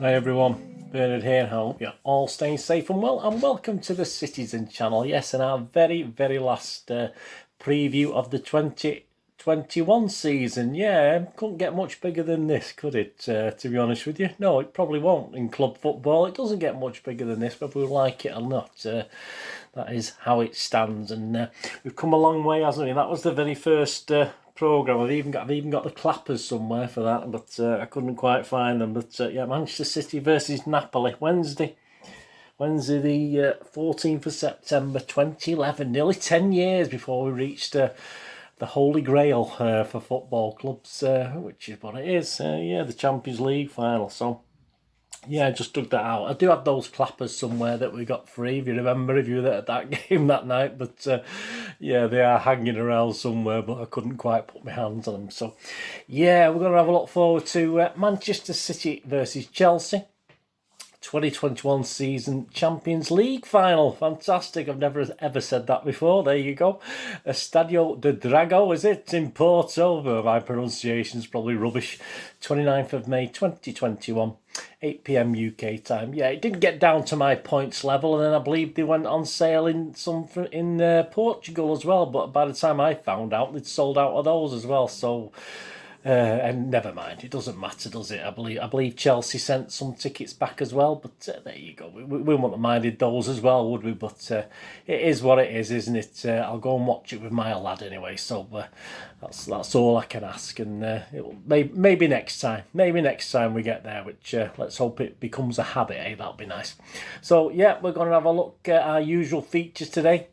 Hi everyone, Bernard here, and I hope you're all staying safe and well, and welcome to the Citizen channel. Yes, and our very last preview of the 2021 season. Yeah, couldn't get much bigger than this, could it, to be honest with you? No, it probably won't in club football. It doesn't get much bigger than this, whether we like it or not. That is how it stands, and we've come a long way, hasn't we? That was the very first programme. I've even got the clappers somewhere for that, but I couldn't quite find them. But yeah, Manchester City versus Napoli, Wednesday the 14th of September 2011, nearly 10 years before we reached the holy grail for football clubs, which is what it is. Yeah, the Champions League final. So yeah, I just dug that out. I do have those clappers somewhere that we got free, if you remember, if you were at that game that night. But yeah, they are hanging around somewhere, but I couldn't quite put my hands on them. So yeah, we're going to have a look forward to Manchester City versus Chelsea. 2021 season Champions League final. Fantastic. I've never ever said that before. There you go. Estadio de Dragão, is it? In Porto. My pronunciation's probably rubbish. 29th of May 2021. 8 p.m. UK time. Yeah, it didn't get down to my points level, and then I believe they went on sale in Portugal as well. But by the time I found out, they'd sold out of those as well. So, and never mind, it doesn't matter, does it? I believe Chelsea sent some tickets back as well. But there you go. We wouldn't have minded those as well, would we? But it is what it is, isn't it? I'll go and watch it with my lad anyway. So that's all I can ask. And maybe next time we get there, which let's hope it becomes a habit. That'll be nice. So yeah, we're going to have a look at our usual features today,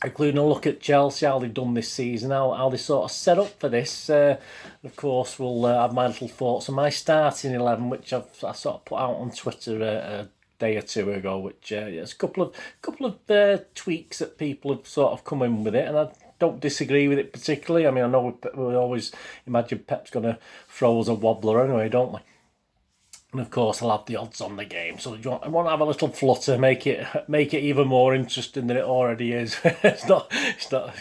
including a look at Chelsea, how they've done this season, how they sort of set up for this. Of course, we'll have my little thoughts on my starting 11, which I sort of put out on Twitter a day or two ago, which there's a couple of tweaks that people have sort of come in with it, and I don't disagree with it particularly. I mean, I know we always imagine Pep's going to throw us a wobbler anyway, don't we? And of course, I'll have the odds on the game. So I want to have a little flutter, make it even more interesting than it already is. It's not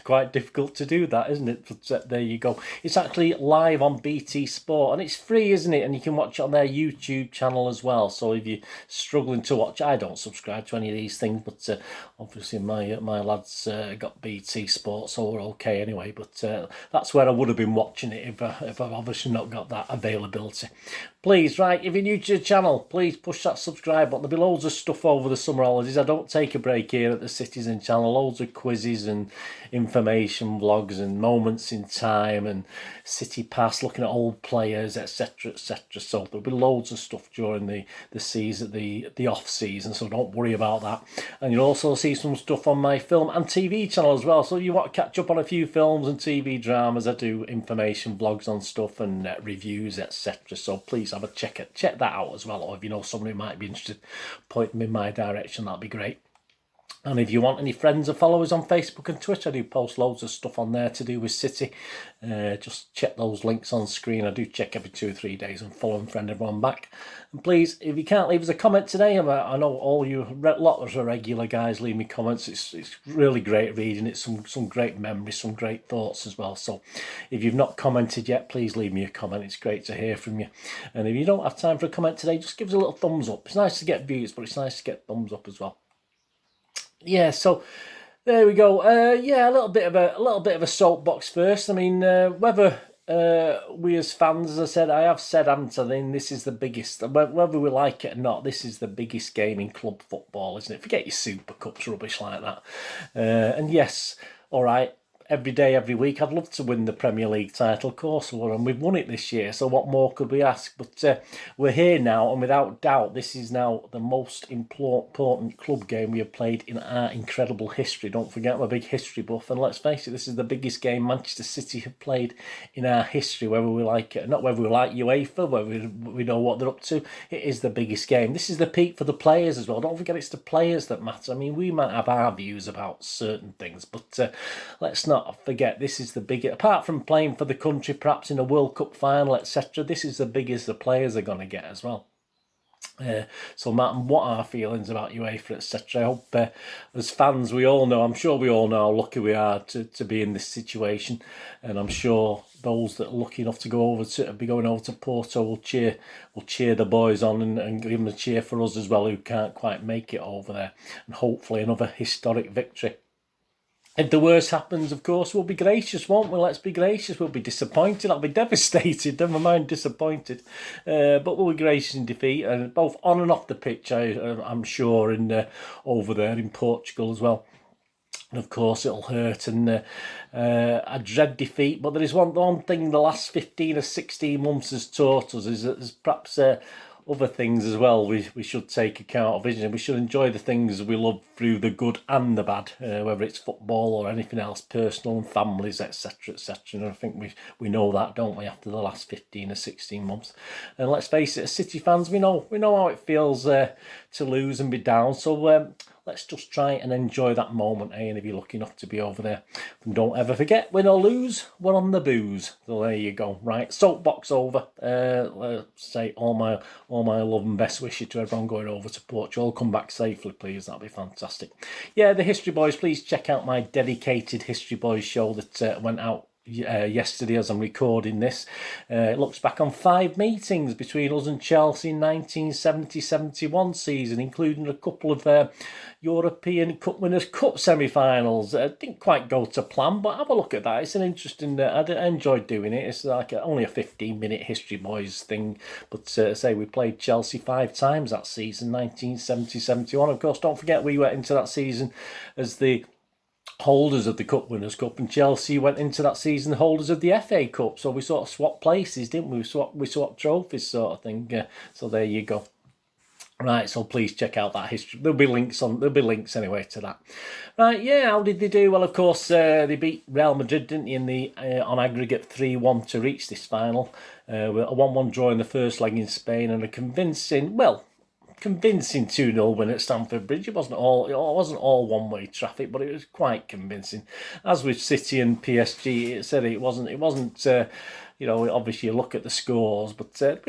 quite difficult to do that, isn't it? But there you go. It's actually live on BT Sport, and it's free, isn't it? And you can watch it on their YouTube channel as well. So if you're struggling to watch, I don't subscribe to any of these things, but obviously my lads got BT Sport, so we're okay anyway. But that's where I would have been watching it if I've obviously not got that availability. Please, right, if you're new to the channel, please push that subscribe button. There'll be loads of stuff over the summer holidays. I don't take a break here at the Citizen channel. Loads of quizzes and information vlogs and moments in time and City Pass, looking at old players, etc, etc. So there'll be loads of stuff during the season, the off season, so don't worry about that. And you'll also see some stuff on my film and TV channel as well. So if you want to catch up on a few films and TV dramas, I do information vlogs on stuff and reviews, etc. So please have a check that out as well, or if you know somebody who might be interested, point them in my direction, that'd be great. And if you want any friends or followers on Facebook and Twitter, I do post loads of stuff on there to do with City. Just check those links on screen. I do check every 2 or 3 days and follow and friend everyone back. And please, if you can't leave us a comment today, I know all you lots of regular guys leave me comments. It's really great reading. It's some great memories, some great thoughts as well. So if you've not commented yet, please leave me a comment. It's great to hear from you. And if you don't have time for a comment today, just give us a little thumbs up. It's nice to get views, but it's nice to get thumbs up as well. Yeah, so there we go. Yeah, a little bit of a soapbox first. I mean, whether we as fans, as I said, I have said, Anthony, this is the biggest. Whether we like it or not, this is the biggest game in club football, isn't it? Forget your Super Cups rubbish like that. And yes, all right. Every day, every week, I'd love to win the Premier League title, of course, and we've won it this year, so what more could we ask? But we're here now, and without doubt, this is now the most important club game we have played in our incredible history. Don't forget, I'm a big history buff, and let's face it, this is the biggest game Manchester City have played in our history, whether we like it or not, whether we like UEFA, whether we know what they're up to. It is the biggest game. This is the peak for the players as well. Don't forget, it's the players that matter. I mean, we might have our views about certain things, but let's not forget, this is the biggest, apart from playing for the country perhaps in a World Cup final, etc., this is the biggest the players are going to get as well. So Matt, what are our feelings about UEFA, etc.? I hope as fans we all know, I'm sure we all know how lucky we are to be in this situation, and I'm sure those that are lucky enough to be going over to Porto will cheer the boys on and give them a cheer for us as well, who can't quite make it over there, and hopefully another historic victory. If the worst happens, of course, we'll be gracious, won't we? Let's be gracious. We'll be disappointed. I'll be devastated. Never mind disappointed. But we'll be gracious in defeat, and both on and off the pitch, I'm sure, and over there in Portugal as well. And of course, it'll hurt, and I dread defeat. But there is one thing the last 15 or 16 months has taught us, is that there's perhaps other things as well we should take account of, isn't it? We should enjoy the things we love through the good and the bad, whether it's football or anything else, personal and families, etc., etc. And I think we know that, don't we, after the last 15 or 16 months. And let's face it, as City fans, we know how it feels to lose and be down. So let's just try and enjoy that moment, and if you're lucky enough to be over there. And don't ever forget, win or lose, we're on the booze. So there you go. Right, soapbox over. Let's say all my love and best wishes to everyone going over to Portugal. Come back safely, please. That'd be fantastic. Yeah, the History Boys, please check out my dedicated History Boys show that went out yesterday as I'm recording this. It looks back on 5 meetings between us and Chelsea in 1970-71 season, including a couple of European Cup Winners' Cup semi-finals. Didn't quite go to plan, but have a look at that. It's an interesting, I enjoyed doing it. It's like only a 15-minute History Boys thing, but say we played Chelsea 5 times that season, 1970-71. Of course, don't forget we went into that season as the holders of the Cup Winners' Cup, and Chelsea went into that season holders of the FA Cup. So we sort of swapped places, didn't we? We swapped trophies, sort of thing. So there you go. Right, so please check out that history. There'll be links anyway to that. Right, yeah, how did they do? Well, of course, they beat Real Madrid, didn't they, in the on aggregate 3-1 to reach this final. With a 1-1 draw in the first leg in Spain, and a convincing 2-0 win at Stamford Bridge. It wasn't all one-way traffic, but it was quite convincing. As with City and PSG, it wasn't. Obviously you look at the scores, but there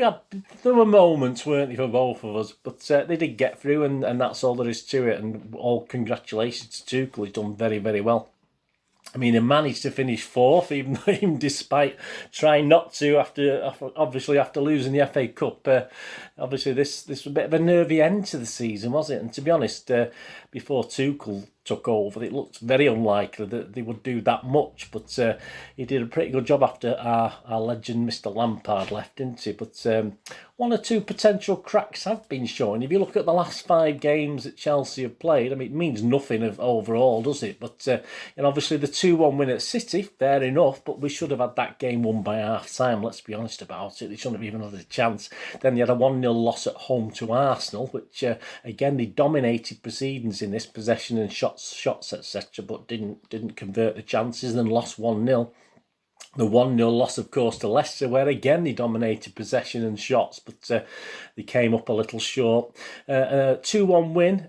were moments, weren't there, for both of us. But they did get through, and that's all there is to it. And all congratulations to Tuchel. He's done very, very well. I mean, he managed to finish 4th, even despite trying not to after losing the FA Cup. Obviously, this was a bit of a nervy end to the season, was it? And to be honest, before Tuchel took over, it looked very unlikely that they would do that much. But he did a pretty good job after our legend, Mr. Lampard, left, didn't he? But 1 or 2 potential cracks have been shown. If you look at the last 5 games that Chelsea have played, I mean, it means nothing overall, does it? But and obviously the 2-1 win at City, fair enough, but we should have had that game won by half-time, let's be honest about it. They shouldn't have even had a chance. Then they had a 1-0 loss at home to Arsenal, which, again, they dominated proceedings in this, possession and shots, etc., but didn't convert the chances, and lost 1-0. The 1-0 loss, of course, to Leicester, where again they dominated possession and shots, but they came up a little short. 2-1 win,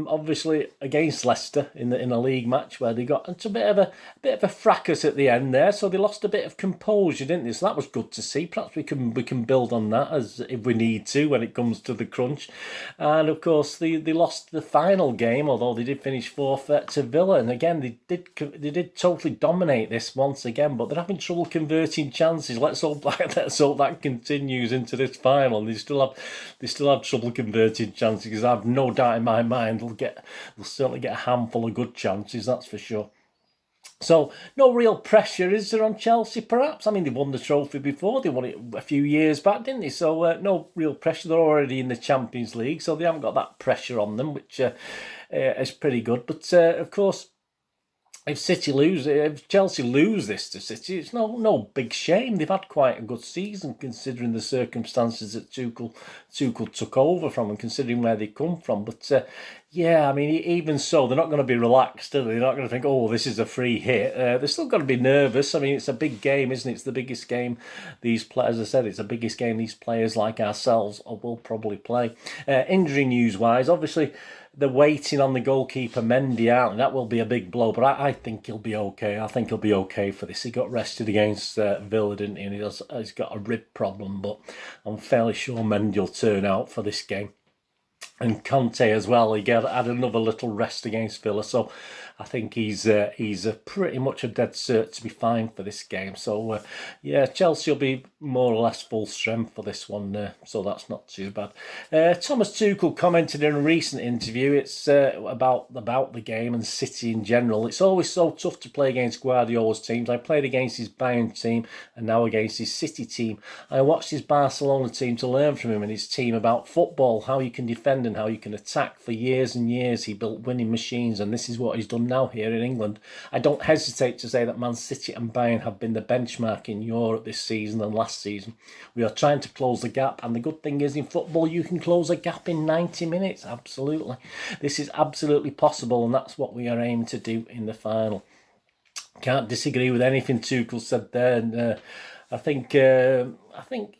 obviously against Leicester in a league match, where they got into a bit of a fracas at the end there. So they lost a bit of composure, didn't they? So that was good to see. Perhaps we can build on that as if we need to when it comes to the crunch. And of course they lost the final game, although they did finish 4th to Villa. And again they did totally dominate this once again, but they're having trouble converting chances. Let's hope that continues into this final. And they still have trouble converting chances, because I have no doubt in my mind they'll certainly get a handful of good chances, that's for sure. So no real pressure, is there, on Chelsea, perhaps? I mean, they won the trophy before. They won it a few years back, didn't they? So no real pressure. They're already in the Champions League, so they haven't got that pressure on them, which is pretty good. But of course, if Chelsea lose this to City, it's no big shame. They've had quite a good season, considering the circumstances that Tuchel took over from, and considering where they come from. But Yeah, I mean, even so, they're not going to be relaxed, are they? They're not going to think, oh, this is a free hit. They're still going to be nervous. I mean, it's a big game, isn't it? It's the biggest game these players, as I said, it's the biggest game these players like ourselves will probably play. Injury news-wise, obviously, they're waiting on the goalkeeper Mendy out, and that will be a big blow, but I think he'll be okay. I think he'll be okay for this. He got rested against Villa, didn't he? And he's got a rib problem, but I'm fairly sure Mendy will turn out for this game. And Conte as well, he had another little rest against Villa, so I think he's pretty much a dead cert to be fine for this game. So yeah, Chelsea will be more or less full strength for this one, so that's not too bad. Thomas Tuchel commented in a recent interview. It's about the game and City in general. It's always so tough to play against Guardiola's teams. I played against his Bayern team and now against his City team. I watched his Barcelona team to learn from him and his team about football, how you can defend and how you can attack. For years and years, he built winning machines, and this is what he's done now here in England. I don't hesitate to say that Man City and Bayern have been the benchmark in Europe this season and last season. We are trying to close the gap, and the good thing is in football you can close a gap in 90 minutes. Absolutely. This is absolutely possible, and that's what we are aiming to do in the final. Can't disagree with anything Tuchel said there, and I think,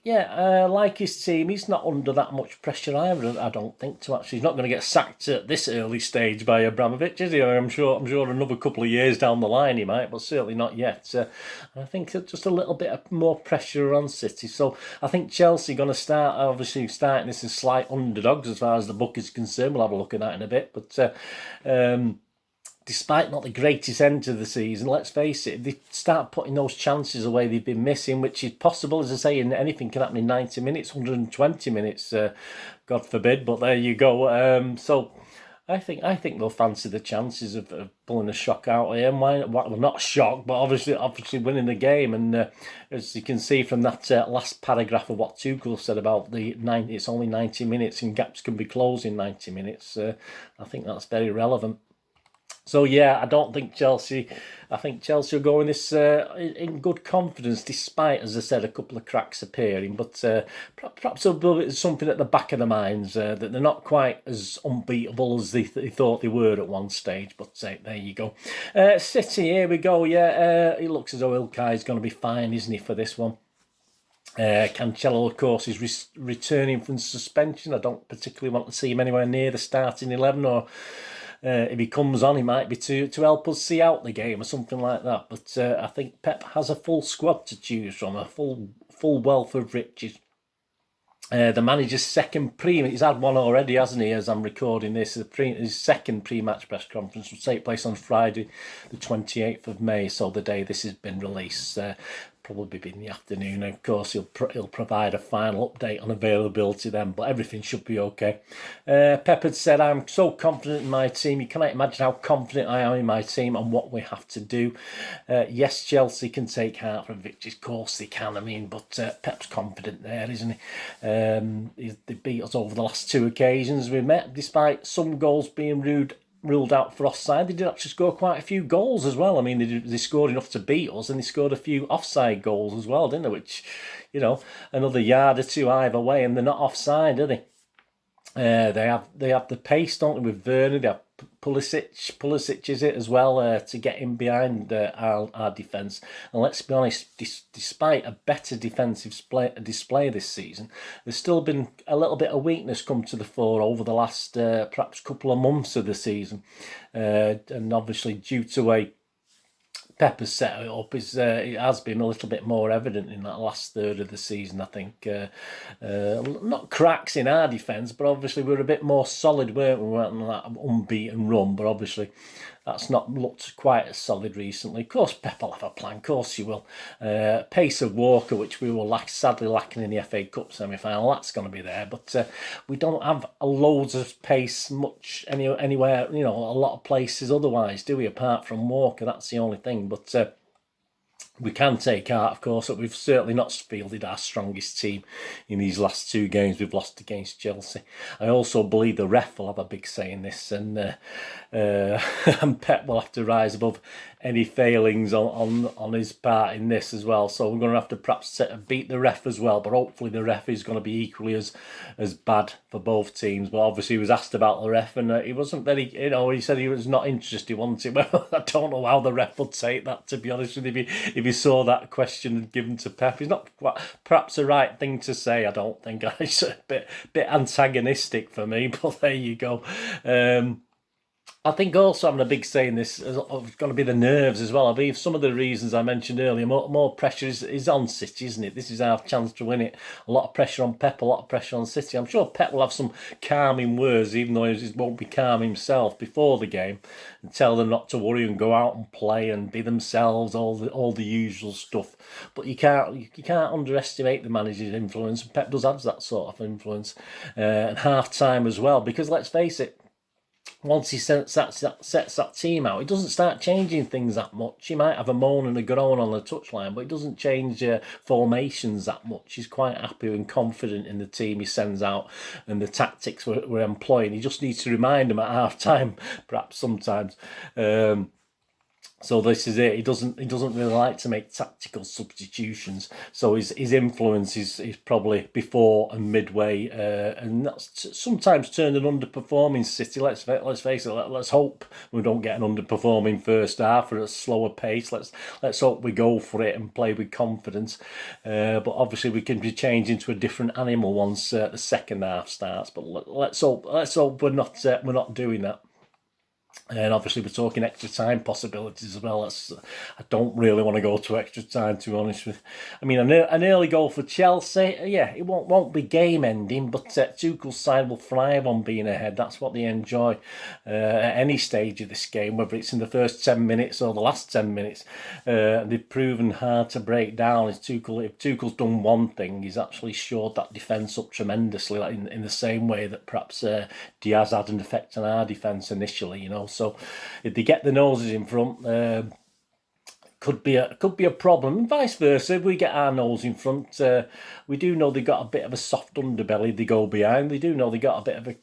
yeah, like his team, he's not under that much pressure either. I don't think to actually. He's not going to get sacked at this early stage by Abramovich, is he? I'm sure another couple of years down the line he might, but certainly not yet. I think just a little bit more pressure on City. So I think Chelsea going to starting this as slight underdogs as far as the book is concerned. We'll have a look at that in a bit, but. Despite not the greatest end to the season, let's face it, they start putting those chances away they've been missing, which is possible, as I say, and anything can happen in 90 minutes, 120 minutes, God forbid, but there you go. So I think they'll fancy the chances of pulling a shock out here. Well, not shock, but obviously winning the game. And as you can see from that last paragraph of what Tuchel said about it's only 90 minutes and gaps can be closed in 90 minutes, I think that's very relevant. So yeah, I think Chelsea will go in this in good confidence, despite, as I said, a couple of cracks appearing. But perhaps a little bit something at the back of their minds that they're not quite as unbeatable as they thought they were at one stage. But there you go. City, here we go. Yeah, it looks as though Ilkay's going to be fine, isn't he, for this one? Cancelo, of course, is returning from suspension. I don't particularly want to see him anywhere near the starting 11, or if he comes on, he might be to help us see out the game or something like that. But I think Pep has a full squad to choose from, a full wealth of riches. The manager's second he's had one already, hasn't he, as I'm recording this. His second pre-match press conference will take place on Friday, the 28th of May, so the day this has been released. Probably be in the afternoon. Of course, he'll provide a final update on availability then, but everything should be okay. Pep had said, I'm so confident in my team. You cannot imagine how confident I am in my team and what we have to do. Yes, Chelsea can take heart from victories. Of course they can, but Pep's confident there, isn't he? They beat us over the last two occasions we met, despite some goals being ruled out for offside. They did actually score quite a few goals as well. They scored enough to beat us, and they scored a few offside goals as well, didn't they? Which, another yard or two either way, and they're not offside, are they? They have the pace, don't they, with Werner? They have Pulisic is it as well, to get in behind our defence. And let's be honest, despite a better defensive display this season, there's still been a little bit of weakness come to the fore over the last perhaps couple of months of the season, and obviously due to Pep has set it up, it has been a little bit more evident in that last third of the season, I think. Not cracks in our defence, but obviously we're a bit more solid, weren't we? We went on that unbeaten run, but obviously that's not looked quite as solid recently. Of course, Pep will have a plan, of course he will. Pace of Walker, which we were sadly lacking in the FA Cup semi-final, that's going to be there, but we don't have loads of pace much anywhere, a lot of places otherwise, do we, apart from Walker? That's the only thing. But we can take heart, of course, that we've certainly not fielded our strongest team in these last 2 games we've lost against Chelsea. I also believe the ref will have a big say in this, and and Pep will have to rise above any failings on his part in this as well. So we're going to have to perhaps beat the ref as well, but hopefully the ref is going to be equally as bad for both teams. But obviously he was asked about the ref, and he wasn't very, he said he was not interested, wanted. Well, I don't know how the ref would take that, to be honest with you. If he saw that question given to Pep, it's not quite, perhaps the right thing to say, I don't think. It's a bit antagonistic for me, but there you go. I think also having a big say in this is going to be the nerves as well. I believe some of the reasons I mentioned earlier, more pressure is on City, isn't it? This is our chance to win it. A lot of pressure on Pep, a lot of pressure on City. I'm sure Pep will have some calming words, even though he won't be calm himself, before the game, and tell them not to worry and go out and play and be themselves, all the usual stuff. But you can't underestimate the manager's influence. Pep does have that sort of influence, and half time as well, because let's face it, once he sets that team out, he doesn't start changing things that much. He might have a moan and a groan on the touchline, but he doesn't change formations that much. He's quite happy and confident in the team he sends out and the tactics we're employing. He just needs to remind them at half time, perhaps sometimes. So this is it. He doesn't really like to make tactical substitutions. So his influence is probably before and midway, and that's sometimes turned an underperforming City. Let's face it. Let's hope we don't get an underperforming first half or a slower pace. Let's hope we go for it and play with confidence. But obviously we can be changed into a different animal once the second half starts. But let's hope we're not doing that. And obviously we're talking extra time possibilities as well. I don't really want to go to extra time, to be honest with. I mean, an early goal for Chelsea, yeah, it won't be game ending, but Tuchel's side will thrive on being ahead. That's what they enjoy at any stage of this game, whether it's in the first 10 minutes or the last 10 minutes. They've proven hard to break down. If Tuchel's done one thing, he's actually shored that defence up tremendously, like in the same way that perhaps Diaz had an effect on our defence initially, So if they get the noses in front, could be a problem. And vice versa, if we get our nose in front, we do know they got a bit of a soft underbelly. They go behind. They do know they got a bit of a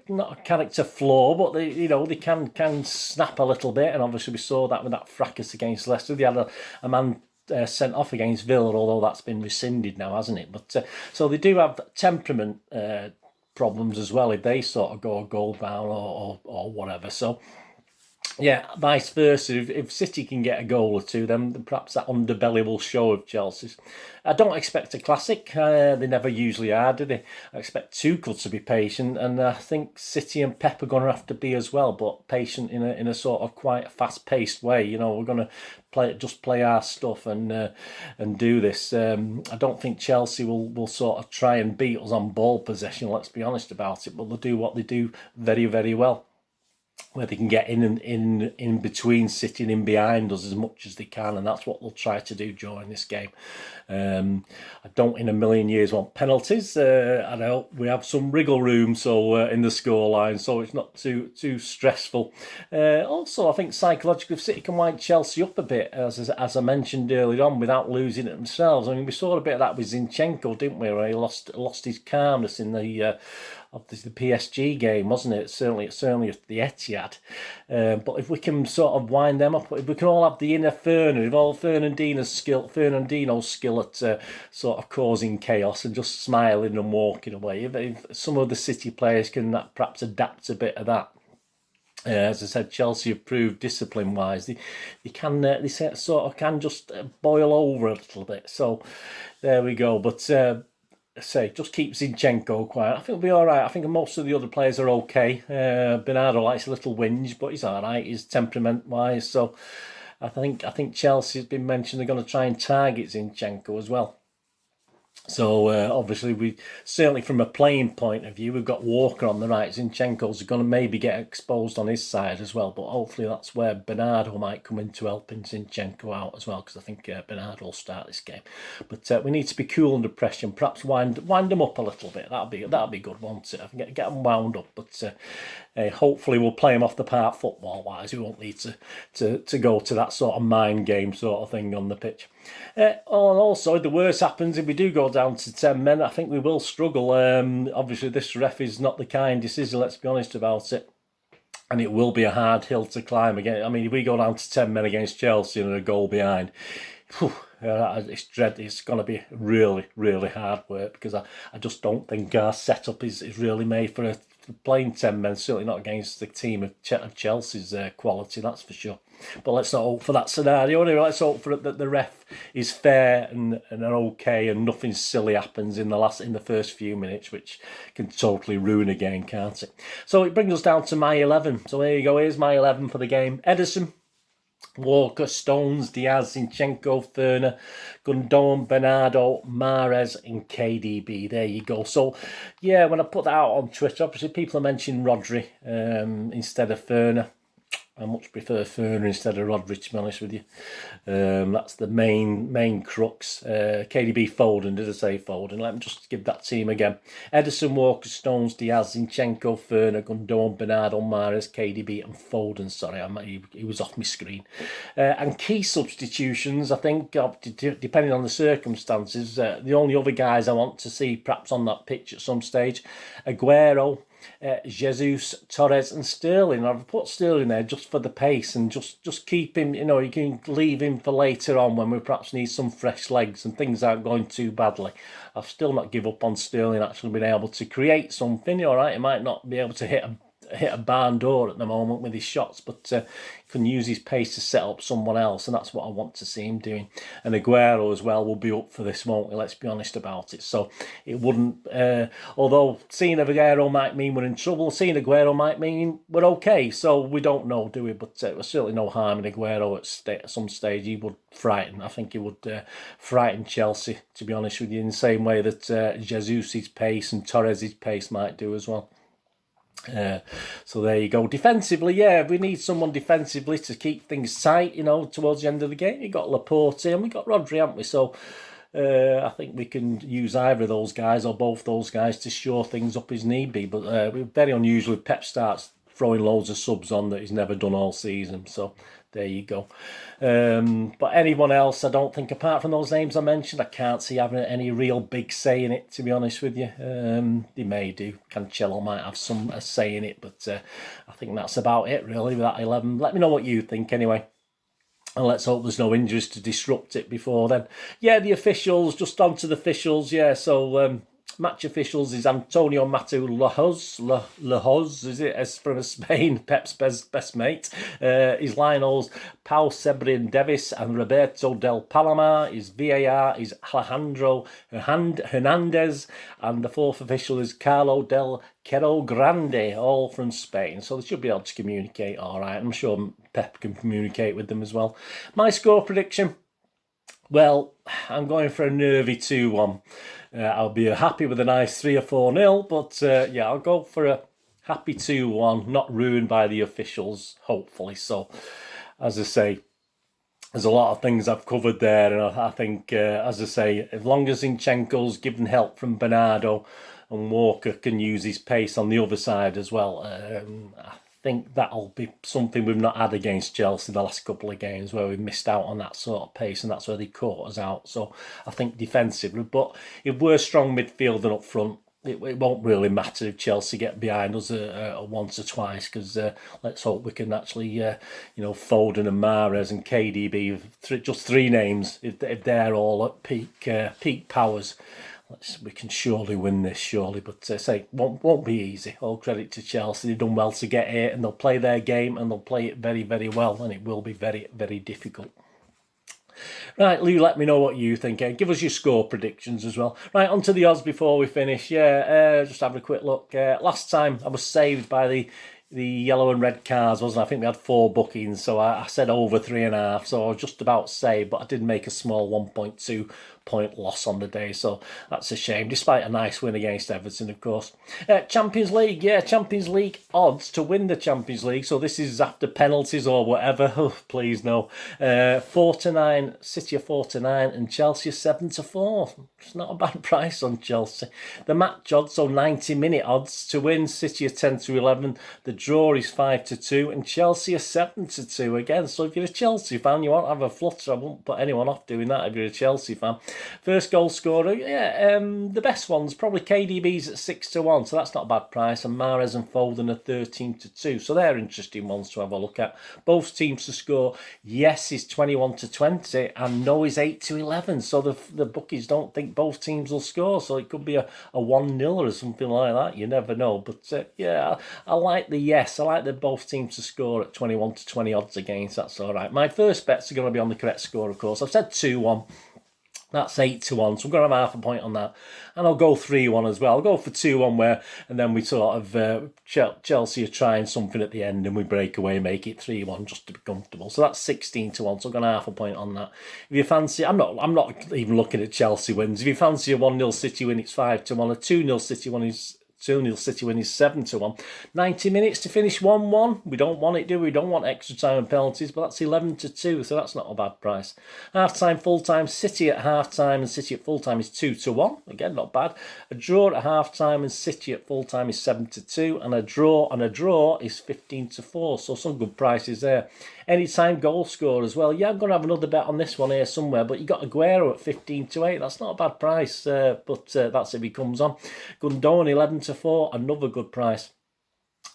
not a character flaw, but they can snap a little bit. And obviously we saw that with that fracas against Leicester. They had a man sent off against Villa, although that's been rescinded now, hasn't it? But so they do have temperament problems as well if they sort of go a goal down or whatever. So yeah, vice versa. If City can get a goal or two, then perhaps that underbelly will show of Chelsea's. I don't expect a classic. They never usually are, do they? I expect Tuchel to be patient, and I think City and Pep are going to have to be as well, but patient in a sort of quite fast-paced way. We're going to play our stuff and do this. I don't think Chelsea will sort of try and beat us on ball possession. Let's be honest about it, but they'll do what they do very, very well, where they can get in between City and in behind us as much as they can, and that's what they'll try to do during this game. I don't in a million years want penalties. I know we have some wriggle room in the scoreline, so it's not too stressful. Also, I think psychologically, if City can wind Chelsea up a bit, as I mentioned earlier on, without losing it themselves. I mean, we saw a bit of that with Zinchenko, didn't we? Where he lost his calmness in the PSG game, wasn't it? Certainly at the Etihad. But if we can sort of wind them up, if we can all have the inner Fernandino's skill at sort of causing chaos and just smiling and walking away. If some of the City players can perhaps adapt a bit of that. As I said, Chelsea have proved discipline-wise. They sort of can just boil over a little bit. So there we go. But just keep Zinchenko quiet. I think he'll be all right. I think most of the other players are okay. Bernardo likes a little whinge, but he's all right. He's temperament-wise. So I think Chelsea has been mentioned they're going to try and target Zinchenko as well. So obviously, we certainly from a playing point of view, we've got Walker on the right. Zinchenko's going to maybe get exposed on his side as well, but hopefully that's where Bernardo might come into helping Zinchenko out as well, because I think Bernardo will start this game. But we need to be cool under pressure and perhaps wind them up a little bit. That'll be good, won't it? Get them wound up. But Hopefully we'll play him off the park football-wise. We won't need to go to that sort of mind game sort of thing on the pitch. And also, if the worst happens, if we do go down to 10 men, I think we will struggle. Obviously, this ref is not the kindest, is he? Let's be honest about it. And it will be a hard hill to climb again. I mean, if we go down to 10 men against Chelsea and a goal behind, it's going to be really, really hard work, because I just don't think our setup is really made for playing 10 men, certainly not against the team of Chelsea's quality, that's for sure. But let's not hope for that scenario. Anyway, let's hope for it that the ref is fair and okay, and nothing silly happens in the first few minutes, which can totally ruin a game, can't it? So it brings us down to my 11. So there you go. Here's my 11 for the game. Ederson, Walker, Stones, Diaz, Zinchenko, Ferner, Gundogan, Bernardo, Mahrez and KDB. There you go. So, yeah, when I put that out on Twitter, obviously people are mentioning Rodri instead of Ferner. I much prefer Ferner instead of Rodri, to be honest with you. That's the main crux. KDB, Foden. Did I say Foden? Let me just give that team again. Ederson, Walker, Stones, Diaz, Zinchenko, Ferner, Gundogan, Bernardo, Mahrez, KDB and Foden. Sorry, he was off my screen. And key substitutions, I think, depending on the circumstances, the only other guys I want to see perhaps on that pitch at some stage, Aguero, Jesus, Torres and Sterling. I've put Sterling there just for the pace and just keep him, you can leave him for later on when we perhaps need some fresh legs and things aren't going too badly. I've still not give up on Sterling actually being able to create something. All right, he might not be able to hit a barn door at the moment with his shots, but can use his pace to set up someone else, and that's what I want to see him doing. And Aguero as well will be up for this, won't he? Let's be honest about it. So it wouldn't, although seeing Aguero might mean we're in trouble, seeing Aguero might mean we're okay. So we don't know, do we? But there's certainly no harm in Aguero at some stage. He would frighten. I think he would frighten Chelsea, to be honest with you, in the same way that Jesus' pace and Torres' pace might do as well. So there you go. Defensively, yeah, we need someone defensively to keep things tight, towards the end of the game. You've got Laporte and we've got Rodri, haven't we? So I think we can use either of those guys or both those guys to shore things up as need be. But we're very unusual if Pep starts throwing loads of subs on that he's never done all season. So there you go. But anyone else, I don't think, apart from those names I mentioned, I can't see having any real big say in it, to be honest with you. They may do. Cancelo might have some say in it, but I think that's about it, really, with that 11. Let me know what you think, anyway. And let's hope there's no injuries to disrupt it before then. Yeah, the officials, just on to the officials, yeah, so... match officials is Antonio Matu Lahoz, is it, as from Spain, Pep's best mate. Is Lionel's Pau Sebrin Davis and Roberto Del Palomar. His VAR is Alejandro Hernandez, and the fourth official is Carlo Del Quero Grande, all from Spain. So they should be able to communicate all right. I'm sure Pep can communicate with them as well. My score prediction, well, I'm going for a nervy 2-1. I'll be happy with a nice 3 or 4-0, but yeah, I'll go for a happy 2-1, not ruined by the officials, hopefully. So, as I say, there's a lot of things I've covered there, and I think, as I say, as long as Zinchenko's given help from Bernardo and Walker can use his pace on the other side as well, I think that'll be something we've not had against Chelsea the last couple of games, where we've missed out on that sort of pace, and that's where they caught us out. So I think defensively, but if we're strong midfield and up front, it won't really matter if Chelsea get behind us once or twice, because let's hope we can actually, Foden and Mahrez and KDB, just three names, if they're all at peak powers. We can surely win this, surely, but won't be easy. All credit to Chelsea. They've done well to get here, and they'll play their game, and they'll play it very, very well, and it will be very, very difficult. Right, Lou, let me know what you think. Give us your score predictions as well. Right, on to the odds before we finish. Yeah, just having a quick look. Last time I was saved by the yellow and red cars, wasn't I? I think we had 4 bookings, so I said over 3.5, so I was just about saved, but I did make a small 1.2 5-point loss on the day, so that's a shame, despite a nice win against Everton, of course. Champions League, Champions League odds to win the Champions League, so this is after penalties or whatever. Oh, please no. 4-9, City are 4-9, and Chelsea are 7-4. It's not a bad price on Chelsea. The match odds, so 90-minute odds to win, City are 10-11. The draw is 5-2, and Chelsea are 7-2 again. So if you're a Chelsea fan, you won't have a flutter. I won't put anyone off doing that if you're a Chelsea fan. First goal scorer, the best one's probably KDB's at 6-1, so that's not a bad price. And Mahrez and Foden are 13-2, so they're interesting ones to have a look at. Both teams to score. Yes is 21-20, and no is 8-11. So the bookies don't think both teams will score, so it could be a 1-0 or something like that. You never know. But I like the yes. I like the both teams to score at 21-20 odds against. That's all right. My first bets are going to be on the correct score, of course. I've said 2-1. That's 8-1, so I'm going to have half a point on that. And I'll go 3-1 as well. I'll go for 2-1 and then we sort of, Chelsea are trying something at the end and we break away, make it 3-1 just to be comfortable. So that's 16-1, so I'm going to have half a point on that. If you fancy, I'm not even looking at Chelsea wins. If you fancy a 1-0 City win, it's 5-1. A 2-0 City win is 2-0 City win is 7-1. 90 minutes to finish 1-1. We don't want it, do we? We don't want extra time and penalties, but that's 11-2, so that's not a bad price. Half-time, full-time, City at half-time and City at full-time is 2-1. Again, not bad. A draw at half-time and City at full-time is 7-2, and a draw is 15-4, so some good prices there. Anytime goal score as well. Yeah, I'm going to have another bet on this one here somewhere, but you got Aguero at 15-8. That's not a bad price, but that's if he comes on. Gundogan 11-4, another good price.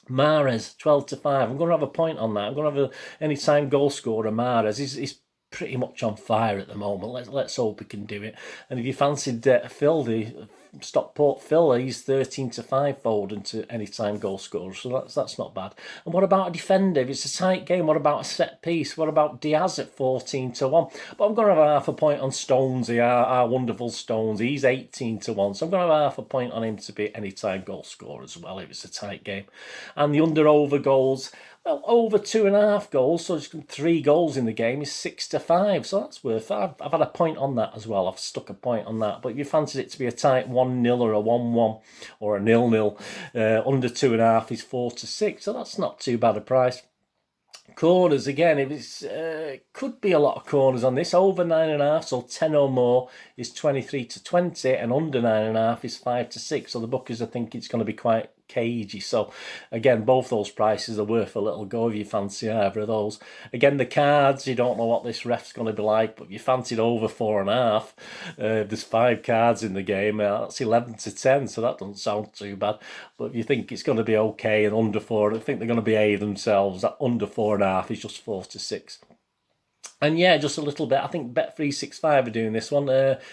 Mahrez 12-5. I'm going to have a point on that. I'm going to have an anytime goal scorer. Mahrez. He's pretty much on fire at the moment. Let's hope he can do it. And if you fancied Phil, the Stockport Phil, he's 13-5 Foden to anytime goal scorer, so that's not bad. And what about a defender? If it's a tight game, what about a set piece? What about Diaz at 14-1? But I'm going to have half a point on Stonesy, our wonderful Stones. He's 18-1, so I'm going to have half a point on him to be anytime goal scorer as well if it's a tight game. And the under-over goals, well, over 2.5 goals, so just 3 goals in the game is 6-5, so that's worth it. I've had a point on that as well. I've stuck a point on that. But if you fancied it to be a tight 1-0 or a 1-1 or a 0-0, under 2.5 is 4-6, so that's not too bad a price. Corners, again, if it's could be a lot of corners on this. Over 9.5, so 10 or more is 23-20, and under 9.5 is 5-6. So the bookies, I think it's going to be quite cagey. So again, both those prices are worth a little go if you fancy either of those. Again, the cards, you don't know what this ref's going to be like, but if you fancied over 4.5, there's 5 cards in the game. That's 11-10, so that doesn't sound too bad. But if you think it's going to be okay and under 4, I think they're going to behave themselves. That under 4.5 is just 4-6. And yeah, just a little bit. I think Bet365 are doing this one.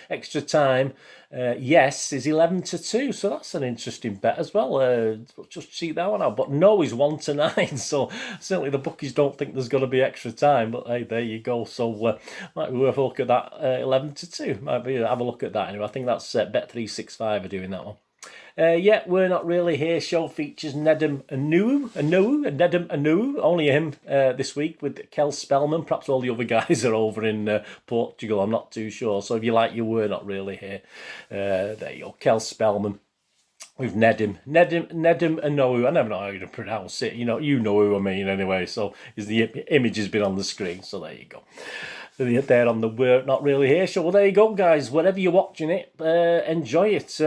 Extra time, yes, is 11-2. So that's an interesting bet as well. Just check that one out. But no is 1-9. So certainly the bookies don't think there's going to be extra time. But hey, there you go. So might be worth a look at that. 11-2. Might be have a look at that anyway. I think that's Bet365 are doing that one. Yeah, We're Not Really Here show features Nedum Anu, only him this week with Kel Spellman. Perhaps all the other guys are over in Portugal, I'm not too sure. So if you like your We're Not Really Here, there you go, Kel Spellman with Nedum Anu. I never know how to pronounce it. You know who I mean anyway. So the image has been on the screen, so there you go. There on the We're Not Really Here show. Well, there you go, guys. Wherever you're watching it, enjoy it.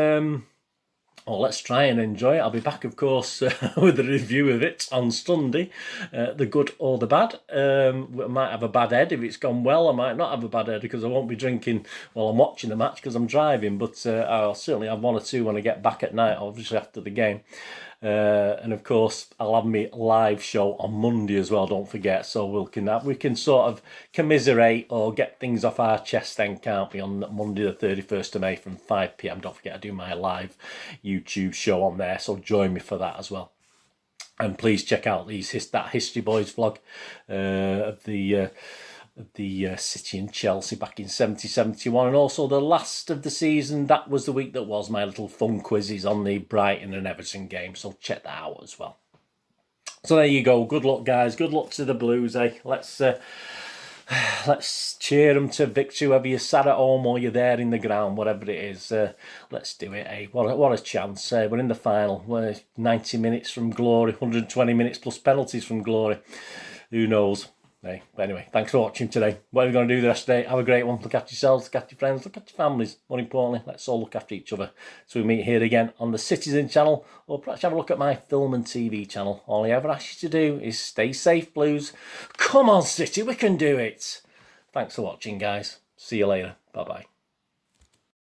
Let's try and enjoy it. I'll be back, of course, with a review of it on Sunday, the good or the bad. I might have a bad head if it's gone well. I might not have a bad head because I won't be drinking while I'm watching the match because I'm driving. But I'll certainly have 1 or 2 when I get back at night, obviously after the game. And of course, I'll have my live show on Monday as well, don't forget. So we can sort of commiserate or get things off our chest then, can't we, on Monday the 31st of May from 5 p.m. Don't forget, I do my live YouTube show on there, so join me for that as well. And please check out that History Boys vlog of the City and Chelsea back in 70-71, and also the last of the season. That was the week that was my little fun quizzes on the Brighton and Everton game, so check that out as well. So there you go. Good luck, guys. Good luck to the Blues, eh? Let's Let's cheer them to victory, whether you're sat at home or you're there in the ground, whatever it is. Let's do it, eh? What a chance. We're in the final. We're 90 minutes from glory, 120 minutes plus penalties from glory. Who knows? Hey, but anyway, thanks for watching today. What are we going to do the rest of the day? Have a great one. Look after yourselves, look after your friends, look after your families. More importantly, let's all look after each other. So we meet here again on the Citizen channel, or perhaps have a look at my film and TV channel. All I ever ask you to do is stay safe, Blues. Come on, City, we can do it. Thanks for watching, guys. See you later. Bye-bye.